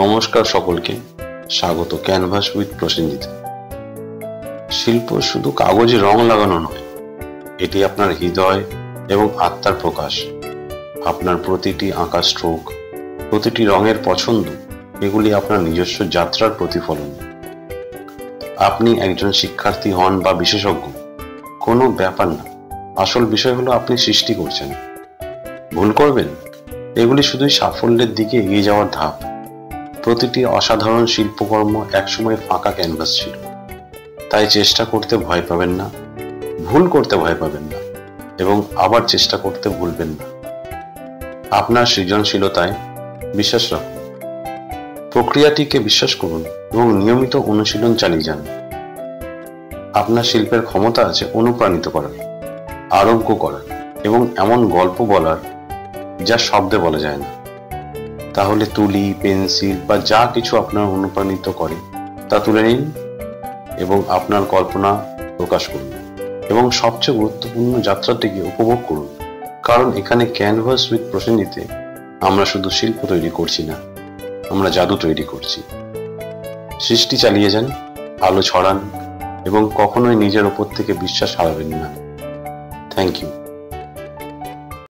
নমস্কার সকলকে, স্বাগত ক্যানভাস উইথ প্রসেনজিৎ। শিল্প শুধু কাগজে রং লাগানো নয়, এটি আপনার হৃদয় এবং আত্মার প্রকাশ। আপনার প্রতিটি আঁকা স্ট্রোক, প্রতিটি রঙের পছন্দ, এগুলি আপনার নিজস্ব যাত্রার প্রতিফলন। আপনি একজন শিক্ষার্থী হন বা বিশেষজ্ঞ, কোনো ব্যাপার না। আসল বিষয় হলো আপনি সৃষ্টি করছেন। ভুল করবেন, এগুলি শুধুই সাফল্যের দিকে এগিয়ে যাওয়ার ধাপ। প্রতিটি অসাধারণ শিল্পকর্ম একসময় ফাঁকা ক্যানভাস ছিল। তাই চেষ্টা করতে ভয় পাবেন না, ভুল করতে ভয় পাবেন না, এবং আবার চেষ্টা করতে ভুলবেন না। আপনার সৃজনশীলতায় বিশ্বাস রাখুন, প্রক্রিয়াটিকে বিশ্বাস করুন এবং নিয়মিত অনুশীলন চালিয়ে যান। আপনার শিল্পের ক্ষমতা আছে অনুপ্রাণিত করার, আরোগ্য করার এবং এমন গল্প বলার যা শব্দে বলা যায় না। তাহলে তুলি, পেন্সিল বা যা কিছু আপনার অনুপ্রাণিত করে তা তুলে নিন এবং আপনার কল্পনা প্রকাশ করুন, এবং সবচেয়ে গুরুত্বপূর্ণ যাত্রাটিকে উপভোগ করুন। কারণ এখানে ক্যানভাস উইথ প্রসেনজিতে আমরা শুধু শিল্প তৈরি করছি না, আমরা জাদু তৈরি করছি। সৃষ্টি চালিয়ে যান, আলো ছড়ান এবং কখনোই নিজের ওপর থেকে বিশ্বাস হারাবেন না। Thank you.